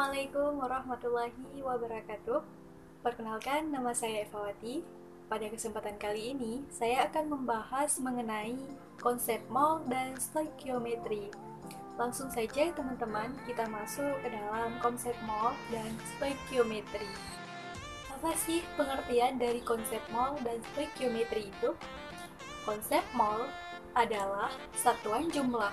Assalamualaikum warahmatullahi wabarakatuh. Perkenalkan, nama saya Evawati. Pada kesempatan kali ini, saya akan membahas mengenai konsep mol dan stoikiometri. Langsung saja teman-teman, kita masuk ke dalam konsep mol dan stoikiometri. Apa sih pengertian dari konsep mol dan stoikiometri itu? Konsep mol adalah satuan jumlah.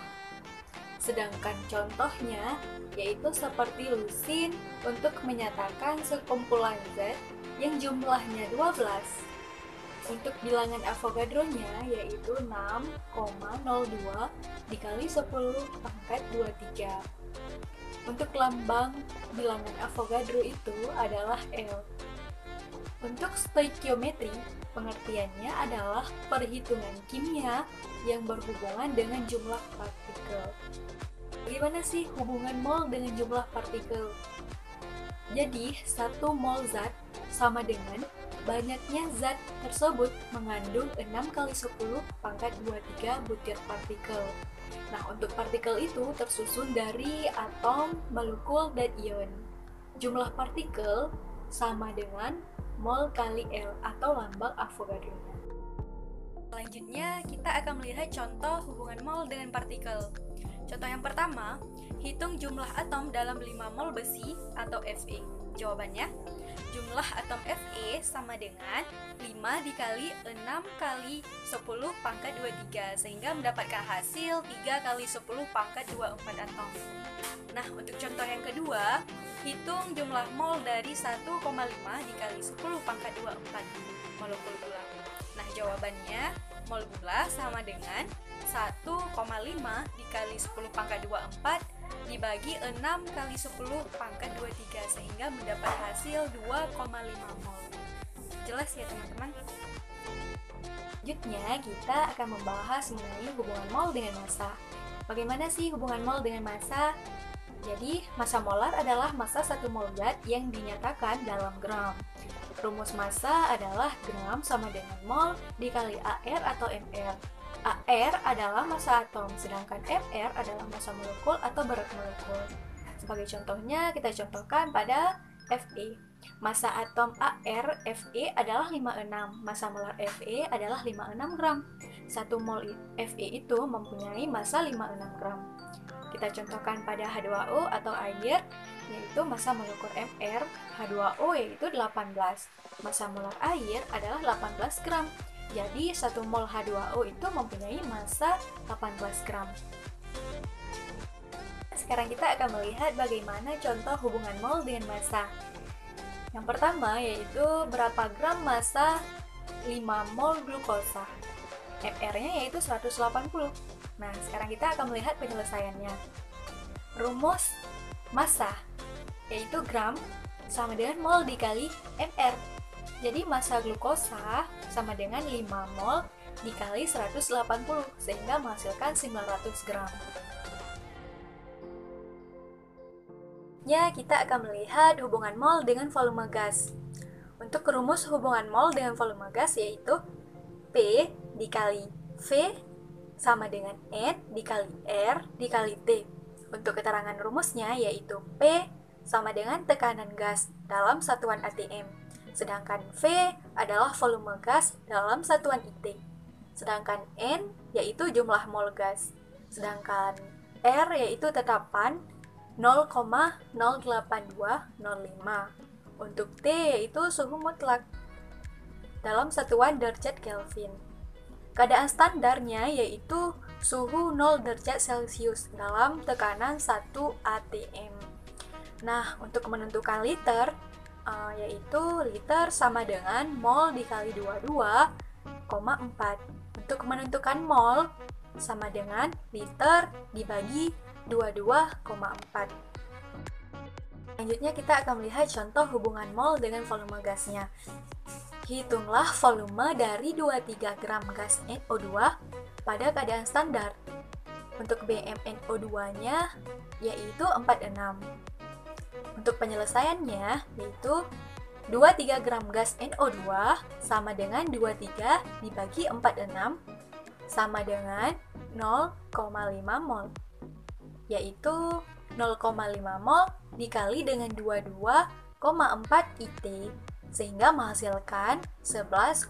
Sedangkan contohnya yaitu seperti lusin untuk menyatakan sekumpulan zat yang jumlahnya 12. Untuk bilangan Avogadro-nya yaitu 6,02 dikali 10 pangkat 23. Untuk lambang bilangan Avogadro itu adalah L. Untuk stoikiometri, pengertiannya adalah perhitungan kimia yang berhubungan dengan jumlah partikel. Bagaimana sih hubungan mol dengan jumlah partikel? Jadi, 1 mol zat sama dengan banyaknya zat tersebut mengandung 6 kali 10 pangkat 23 butir partikel. Nah, untuk partikel itu tersusun dari atom, molekul, dan ion. Jumlah partikel sama dengan mol kali L atau lambang Avogadro-nya. Selanjutnya, kita akan melihat contoh hubungan mol dengan partikel. Contoh yang pertama, hitung jumlah atom dalam 5 mol besi atau Fe. Jawabannya, jumlah atom Fe sama dengan 5 dikali 6 kali 10 pangkat 23, sehingga mendapatkan hasil 3 kali 10 pangkat 24 atom. Nah, untuk contoh yang kedua, hitung jumlah mol dari 1,5 dikali 10 pangkat 24 molekul gula. Nah, jawabannya, mol gula sama dengan 1,5 dikali 10 pangkat 24 dibagi 6 kali 10 pangkat 23, sehingga mendapat hasil 2,5 mol. Jelas ya teman-teman? Selanjutnya, kita akan membahas mengenai hubungan mol dengan massa. Bagaimana sih hubungan mol dengan massa? Jadi, massa molar adalah massa 1 mol zat yang dinyatakan dalam gram. Rumus massa adalah gram sama dengan mol dikali AR atau MR. AR adalah massa atom, sedangkan MR adalah massa molekul atau berat molekul. Sebagai contohnya, kita contohkan pada Fe. Massa atom AR Fe adalah 56, massa molar Fe adalah 56 gram. 1 mol Fe itu mempunyai massa 56 gram. Kita contohkan pada H2O atau air, yaitu massa molekul Mr, H2O yaitu 18. Massa molar air adalah 18 gram. Jadi 1 mol H2O itu mempunyai massa 18 gram. Sekarang kita akan melihat bagaimana contoh hubungan mol dengan massa. Yang pertama yaitu berapa gram massa 5 mol glukosa. Mr-nya yaitu 180. Nah, sekarang kita akan melihat penyelesaiannya. Rumus massa yaitu gram sama dengan mol dikali Mr. Jadi massa glukosa sama dengan 5 mol dikali 180, sehingga menghasilkan 900 gram. Ya, kita akan melihat hubungan mol dengan volume gas. Untuk rumus hubungan mol dengan volume gas yaitu P dikali V sama dengan N dikali R dikali T. Untuk keterangan rumusnya yaitu P sama dengan tekanan gas dalam satuan atm, sedangkan V adalah volume gas dalam satuan IT, sedangkan N yaitu jumlah mol gas, sedangkan R yaitu tetapan 0,08205. Untuk T yaitu suhu mutlak dalam satuan derajat Kelvin. Keadaan standarnya yaitu suhu 0 derajat Celcius dalam tekanan 1 atm. Nah, untuk menentukan liter, yaitu liter sama dengan mol dikali 22,4. Untuk menentukan mol sama dengan liter dibagi 22,4. Selanjutnya kita akan melihat contoh hubungan mol dengan volume gasnya. Hitunglah volume dari 23 gram gas NO2 pada keadaan standar. Untuk BmNO2-nya yaitu 46. Untuk penyelesaiannya yaitu 23 gram gas NO2 sama dengan 23 dibagi 46 sama dengan 0,5 mol, yaitu 0,5 mol dikali dengan 22,4 IT, sehingga menghasilkan 11,2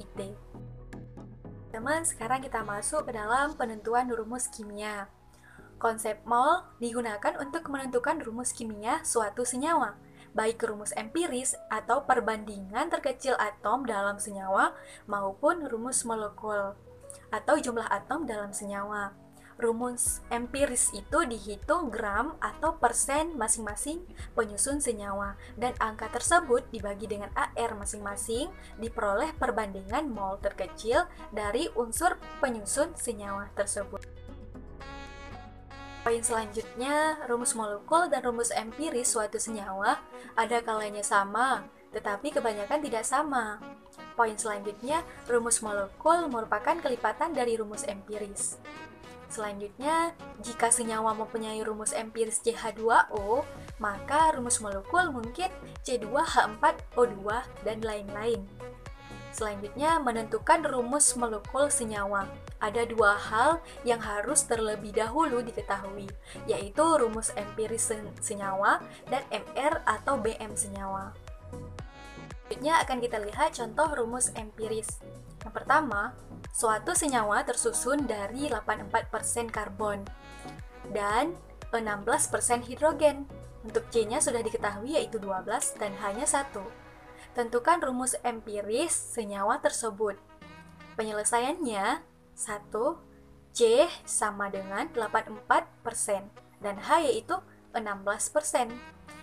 IT. Teman, sekarang kita masuk ke dalam penentuan rumus kimia. Konsep mol digunakan untuk menentukan rumus kimia suatu senyawa, baik rumus empiris atau perbandingan terkecil atom dalam senyawa maupun rumus molekul atau jumlah atom dalam senyawa. Rumus empiris itu dihitung gram atau persen masing-masing penyusun senyawa, dan angka tersebut dibagi dengan AR masing-masing diperoleh perbandingan mol terkecil dari unsur penyusun senyawa tersebut. Poin selanjutnya, rumus molekul dan rumus empiris suatu senyawa ada kalanya sama, tetapi kebanyakan tidak sama. Poin selanjutnya, rumus molekul merupakan kelipatan dari rumus empiris. Selanjutnya, jika senyawa mempunyai rumus empiris CH2O, maka rumus molekul mungkin C2H4O2 dan lain-lain. Selanjutnya, menentukan rumus molekul senyawa. Ada dua hal yang harus terlebih dahulu diketahui, yaitu rumus empiris senyawa dan MR atau BM senyawa. Selanjutnya akan kita lihat contoh rumus empiris. Yang pertama, suatu senyawa tersusun dari 84% karbon dan 16% hidrogen. Untuk C-nya sudah diketahui yaitu 12 dan hanya 1. Tentukan rumus empiris senyawa tersebut. Penyelesaiannya 1, C sama dengan 84% dan H yaitu 16%.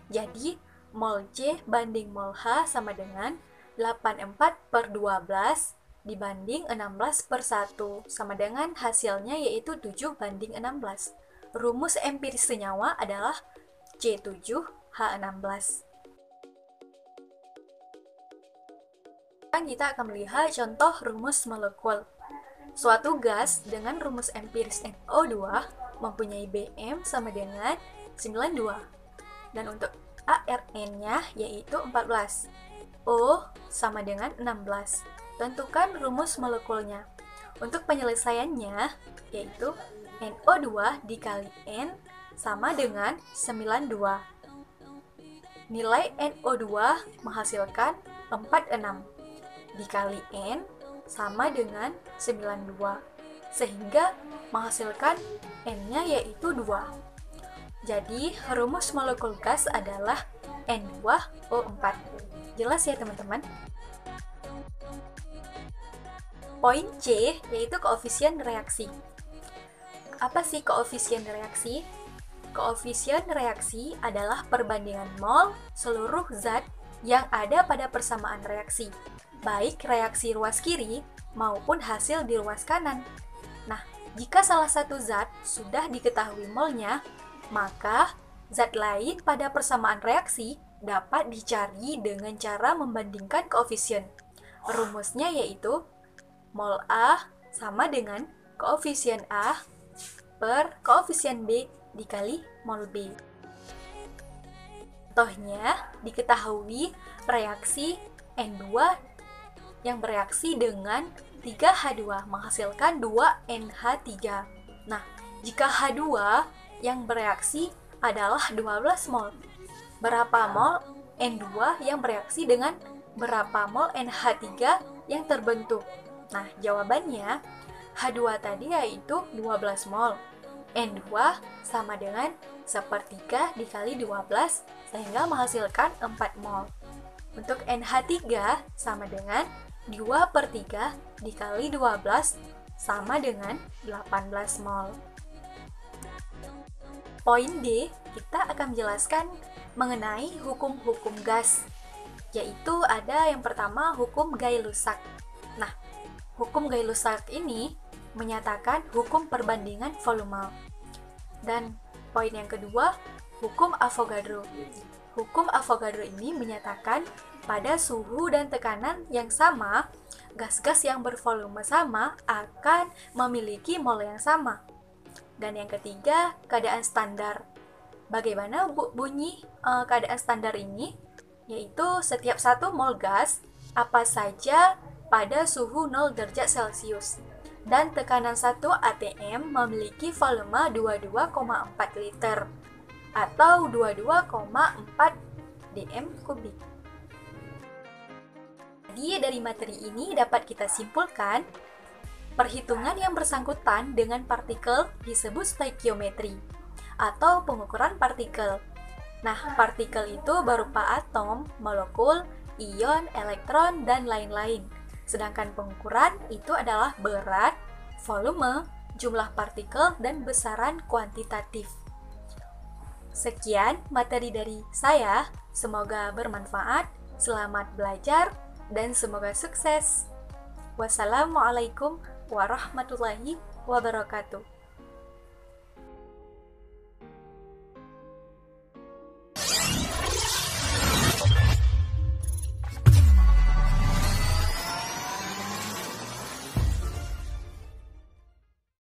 Jadi, mol C banding mol H sama dengan 84/12 dibanding 16/1 sama dengan hasilnya yaitu 7/16. Rumus empiris senyawa adalah C7H16. Sekarang kita akan melihat contoh rumus molekul. Suatu gas dengan rumus empiris NO2 mempunyai Bm sama dengan 92. Dan untuk ARN-nya yaitu 14. O sama dengan 16. Tentukan rumus molekulnya. Untuk penyelesaiannya, yaitu NO2 dikali N sama dengan 92. Nilai NO2 menghasilkan 46. Dikali N sama dengan 92. Sehingga menghasilkan N-nya yaitu 2. Jadi, rumus molekul gas adalah N2O4. Jelas ya teman-teman? Poin C yaitu koefisien reaksi. Apa sih koefisien reaksi? Koefisien reaksi adalah perbandingan mol seluruh zat yang ada pada persamaan reaksi, baik reaksi ruas kiri maupun hasil di ruas kanan. Nah, jika salah satu zat sudah diketahui molnya, maka zat lain pada persamaan reaksi dapat dicari dengan cara membandingkan koefisien. Rumusnya yaitu mol A sama dengan koefisien A per koefisien B dikali mol B. Contohnya, diketahui reaksi N2 yang bereaksi dengan 3H2 menghasilkan 2NH3. Nah, jika H2 yang bereaksi adalah 12 mol, berapa mol N2 yang bereaksi dengan berapa mol NH3 yang terbentuk? Nah, jawabannya H2 tadi yaitu 12 mol. N2 sama dengan 1/3 dikali 12 sehingga menghasilkan 4 mol. Untuk NH3 sama dengan 2/3 dikali 12 sama dengan 18 mol. Poin D, kita akan menjelaskan mengenai hukum-hukum gas, yaitu ada yang pertama hukum Gay-Lussac. Nah, hukum Gay-Lussac ini menyatakan hukum perbandingan volume. Dan poin yang kedua, hukum Avogadro. Hukum Avogadro ini menyatakan pada suhu dan tekanan yang sama, gas-gas yang bervolume sama akan memiliki mol yang sama. Dan yang ketiga, keadaan standar. Bagaimana bunyi keadaan standar ini? Yaitu setiap 1 mol gas, apa saja pada suhu 0 derajat Celcius. dan tekanan 1 atm memiliki volume 22,4 liter atau 22,4 dm kubik. Jadi dari materi ini dapat kita simpulkan, perhitungan yang bersangkutan dengan partikel disebut stoikiometri atau pengukuran partikel. Nah, partikel itu berupa atom, molekul, ion, elektron, dan lain-lain. Sedangkan pengukuran itu adalah berat, volume, jumlah partikel, dan besaran kuantitatif. Sekian materi dari saya, semoga bermanfaat, selamat belajar, dan semoga sukses. Wassalamualaikum warahmatullahi wabarakatuh.